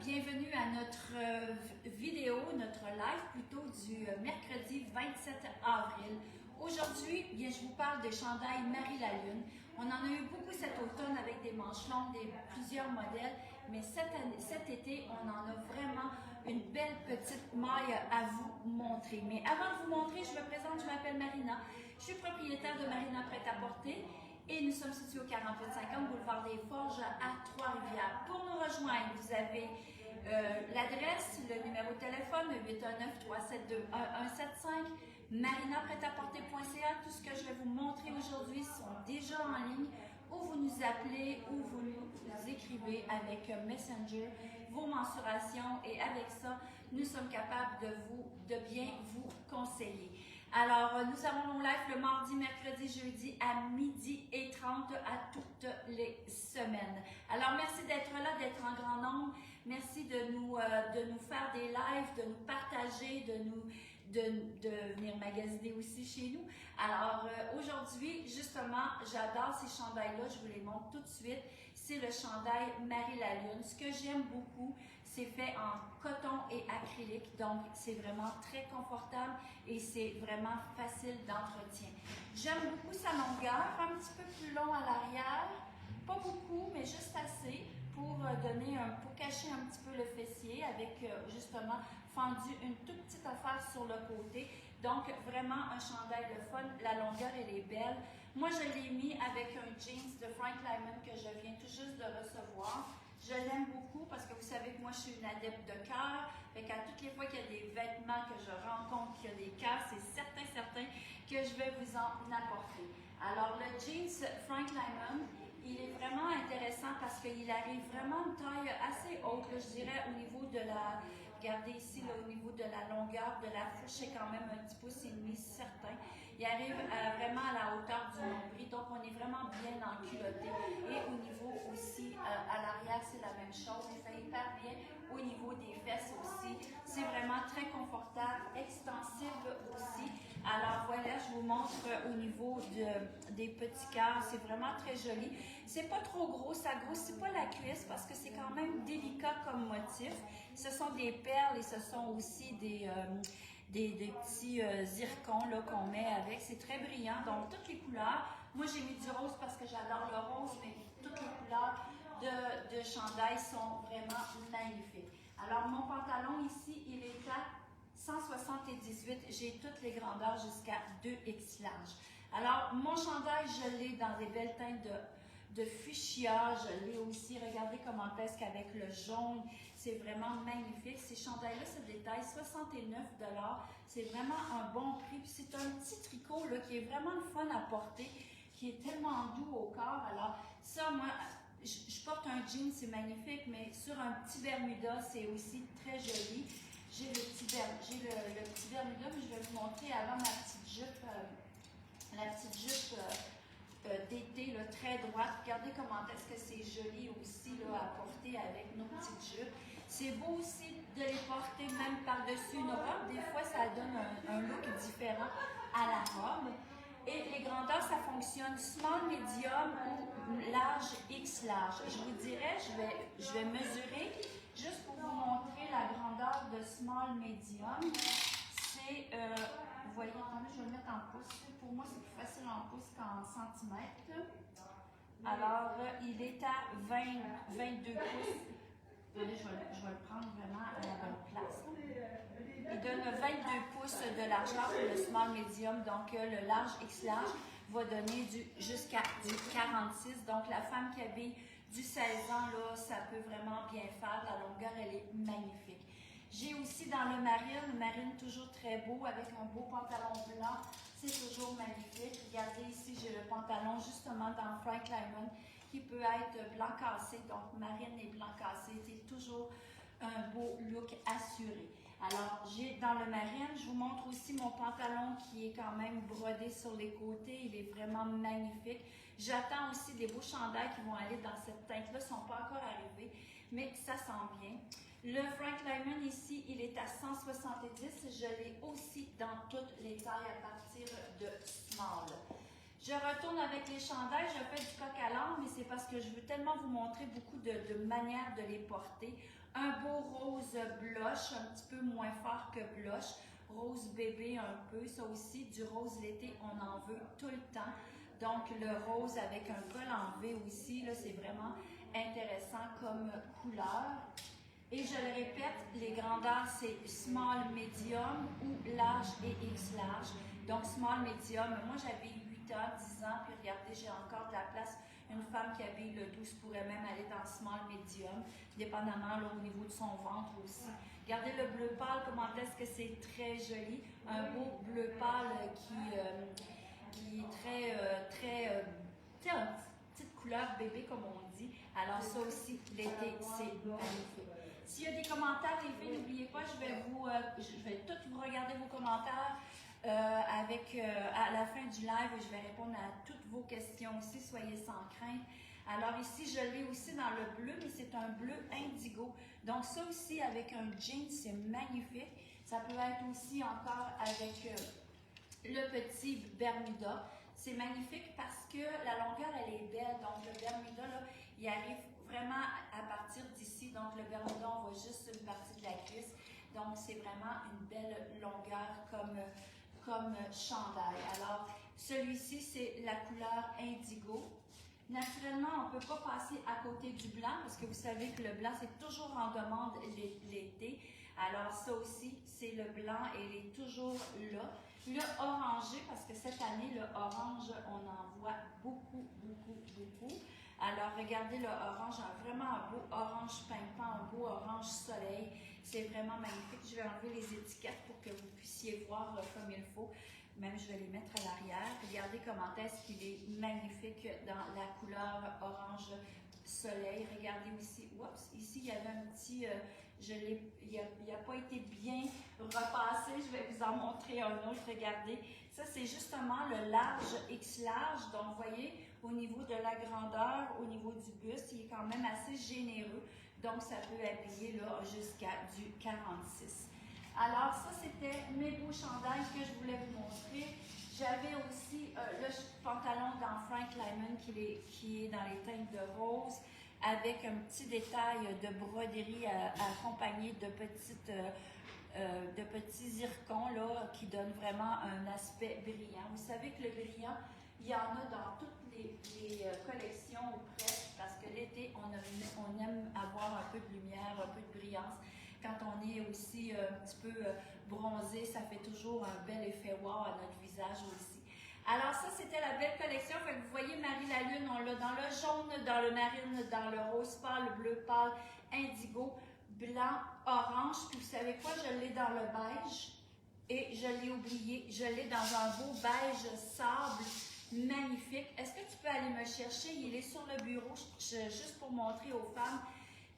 bienvenue à notre vidéo, notre live plutôt du mercredi 27 avril. Aujourd'hui, bien, je vous parle des chandails Marie la Lune. On en a eu beaucoup cet automne avec des manches longues, plusieurs modèles, mais cet été, on en a vraiment une belle petite maille à vous montrer. Mais avant de vous montrer, je me présente, je m'appelle Marina. Je suis propriétaire de Marina Prêt-à-Porter. Et nous sommes situés au 4850 Boulevard des Forges à Trois-Rivières. Pour nous rejoindre, vous avez l'adresse, le numéro de téléphone, 819-372-1175, marinaprêtaporter.ca. Tout ce que je vais vous montrer aujourd'hui sont déjà en ligne, ou vous nous appelez, ou vous nous écrivez avec Messenger vos mensurations, et avec ça, nous sommes capables de bien vous conseiller. Alors, nous avons nos lives le mardi, mercredi, jeudi à 12h30 à toutes les semaines. Alors, merci d'être là, d'être en grand nombre. Merci de nous faire des lives, de nous partager, de venir magasiner aussi chez nous. Alors, aujourd'hui, justement, j'adore ces chandails-là. Je vous les montre tout de suite. C'est le chandail Marie la Lune. Ce que j'aime beaucoup, c'est fait en coton et acrylique. Donc, c'est vraiment très confortable et c'est vraiment facile d'entretien. J'aime beaucoup sa longueur, un petit peu plus long à l'arrière. Pas beaucoup, mais juste assez pour cacher un petit peu le fessier avec justement fendu une toute petite affaire sur le côté. Donc, vraiment un chandail de fun. La longueur, elle est belle. Moi, je l'ai mis avec un jeans de Frank Lyman que je viens tout juste de recevoir. Je l'aime beaucoup parce que vous savez que moi, je suis une adepte de cœur. Fait qu'à toutes les fois qu'il y a des vêtements que je rencontre, qu'il y a des cœurs, c'est certain que je vais vous en apporter. Alors, le jeans Frank Lyman, il est vraiment intéressant parce qu'il arrive vraiment une taille assez haute, là, je dirais, au niveau de la... Regardez ici, là, au niveau de la longueur de la fourche, c'est quand même un petit pouce et demi certain. Il arrive vraiment à la hauteur du nombril, donc on est vraiment bien enculotté. Et au niveau aussi, à l'arrière, c'est la même chose. Il fait hyper bien au niveau des fesses aussi. C'est vraiment très confortable, extensible aussi. Alors voilà, je vous montre au niveau des petits cœurs. C'est vraiment très joli. C'est pas trop gros, ça grossit pas la cuisse parce que c'est quand même délicat comme motif. Ce sont des perles et ce sont aussi des petits zircons qu'on met avec. C'est très brillant, donc toutes les couleurs. Moi, j'ai mis du rose parce que j'adore le rose, mais toutes les couleurs de chandail sont vraiment magnifiques. Alors, mon pantalon ici, il est à 178. J'ai toutes les grandeurs jusqu'à 2X large. Alors, mon chandail, je l'ai dans des belles teintes de fuchsia. Je l'ai aussi. Regardez comment est-ce qu'avec le jaune, c'est vraiment magnifique. Ces chandails-là se détaillent 69 $. C'est vraiment un bon prix. Puis c'est un petit tricot là, qui est vraiment le fun à porter, qui est tellement doux au corps. Alors, ça, moi, je porte un jean, c'est magnifique, mais sur un petit Bermuda, c'est aussi très joli. J'ai le petit Bermuda, mais je vais vous montrer avant ma petite jupe, d'été, très droite. Regardez comment est-ce que c'est joli aussi là, à porter avec nos petites jupes. C'est beau aussi de les porter même par-dessus une robe. Des fois, ça donne un look différent à la robe. Et les grandeurs, ça fonctionne small, medium ou large, X large. Je vous dirais, je vais mesurer juste pour vous montrer la grandeur de small, medium. C'est, vous voyez, attendez, je vais le mettre en pouces. Pour moi, c'est plus facile en pouces qu'en centimètres. Alors, il est à 22 pouces. Attendez, je vais le prendre vraiment à la bonne place. Il donne 22 pouces de largeur pour le small medium, donc le large X large va donner jusqu'à du 46. Donc, la femme qui habille du 16 ans, là, ça peut vraiment bien faire. La longueur, elle est magnifique. J'ai aussi dans le marine toujours très beau, avec un beau pantalon blanc. C'est toujours magnifique. Regardez ici, j'ai le pantalon justement dans Frank Lyman qui peut être blanc cassé. Donc, marine et blanc cassé, c'est toujours un beau look assuré. Alors, j'ai dans le marine, je vous montre aussi mon pantalon qui est quand même brodé sur les côtés. Il est vraiment magnifique. J'attends aussi des beaux chandails qui vont aller dans cette teinte-là. Ils ne sont pas encore arrivés, mais ça sent bien. Le Frank Lyman ici, il est à 170. Je l'ai aussi dans toutes les tailles à partir de small. Je retourne avec les chandails, je fais du coq à l'âne, mais c'est parce que je veux tellement vous montrer beaucoup de manières de les porter. Un beau rose blush, un petit peu moins fort que blush. Rose bébé un peu, ça aussi, du rose l'été, on en veut tout le temps. Donc le rose avec un col en V aussi, là c'est vraiment intéressant comme couleur. Et je le répète, les grandeurs c'est small, medium ou large et X large. Donc small, medium, moi j'avais 8 ans, 10 ans, puis regardez, j'ai encore de la place. Une femme qui habille le 12 pourrait même aller dans small, medium, dépendamment là, au niveau de son ventre aussi. Regardez le bleu pâle, comment est-ce que c'est très joli. Un beau bleu pâle qui est très, tu sais, une petite couleur bébé comme on dit. Alors ça aussi, l'été, c'est magnifique. S'il y a des commentaires, les filles, n'oubliez pas, je vais tous vous regarder vos commentaires à la fin du live et je vais répondre à toutes vos questions aussi, soyez sans crainte. Alors ici, je l'ai aussi dans le bleu, mais c'est un bleu indigo. Donc ça aussi, avec un jean, c'est magnifique. Ça peut être aussi encore avec le petit Bermuda. C'est magnifique parce que la longueur, elle est belle. Donc le Bermuda, là, il arrive vraiment à partir d'ici. Donc le Bermuda, on voit juste une partie de la cuisse. Donc c'est vraiment une belle longueur comme chandail. Alors celui-ci, c'est la couleur indigo. Naturellement, on ne peut pas passer à côté du blanc parce que vous savez que le blanc, c'est toujours en demande l'été. Alors ça aussi, c'est le blanc et il est toujours là. Le orangé, parce que cette année, le orange, on en voit beaucoup, beaucoup, beaucoup. Alors regardez le orange, vraiment un beau orange pimpant, un beau orange soleil. C'est vraiment magnifique. Je vais enlever les étiquettes pour que vous puissiez voir comme il faut. Même je vais les mettre à l'arrière. Regardez comment est-ce qu'il est magnifique dans la couleur orange soleil. Regardez aussi, oups, ici il y avait un petit, il n'a pas été bien repassé. Je vais vous en montrer un autre. Regardez, ça c'est justement le large X large. Donc vous voyez, au niveau de la grandeur, au niveau du buste, il est quand même assez généreux. Donc ça peut habiller là jusqu'à du 46. Alors ça, c'était mes beaux chandails que je voulais vous montrer. J'avais aussi le pantalon dans Frank Lyman qui est dans les teintes de rose avec un petit détail de broderie accompagné de petits zircons là, qui donnent vraiment un aspect brillant. Vous savez que le brillant, il y en a dans toutes les collections ou presque parce que l'été, on aime avoir un peu de lumière, un peu de brillance. Quand on est aussi un petit peu bronzé, ça fait toujours un bel effet wow à notre visage aussi. Alors ça, c'était la belle collection. Fait que vous voyez Marie la Lune, on l'a dans le jaune, dans le marine, dans le rose pâle, le bleu pâle, indigo, blanc, orange. Puis vous savez quoi, je l'ai dans le beige et je l'ai oublié. Je l'ai dans un beau beige sable magnifique. Est-ce que tu peux aller me chercher? Il est sur le bureau, juste pour montrer aux femmes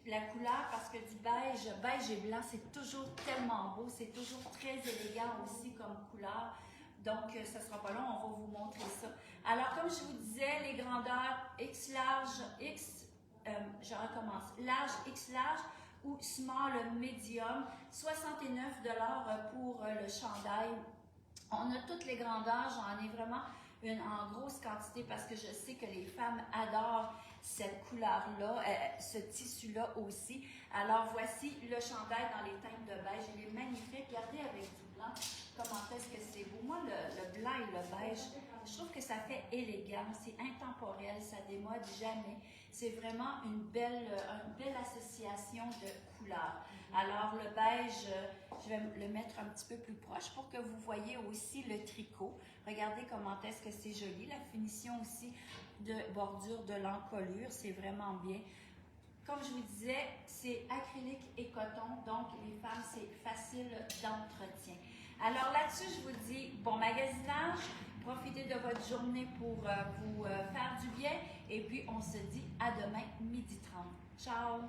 la couleur, parce que du beige et blanc, c'est toujours tellement beau, c'est toujours très élégant aussi comme couleur. Donc, ça ne sera pas long, on va vous montrer ça. Alors, comme je vous disais, les grandeurs X large, je recommence, large, X large ou small, medium, 69 $ pour le chandail. On a toutes les grandeurs, j'en ai vraiment en grosse quantité parce que je sais que les femmes adorent cette couleur-là, ce tissu-là aussi. Alors voici le chandail dans les teintes de beige. Il est magnifique. Regardez avec du blanc comment est-ce que c'est beau. Moi, le blanc et le beige, je trouve que ça fait élégant. C'est intemporel, ça démode jamais. C'est vraiment une belle association de couleurs. Alors le beige, je vais le mettre un petit peu plus proche pour que vous voyez aussi le tricot. Regardez comment est-ce que c'est joli. La finition aussi de bordure de l'encolure, c'est vraiment bien. Comme je vous disais, c'est acrylique et coton, donc les femmes, c'est facile d'entretien. Alors là-dessus, je vous dis bon magasinage, profitez de votre journée pour vous faire du bien et puis on se dit à demain 12h30. Ciao!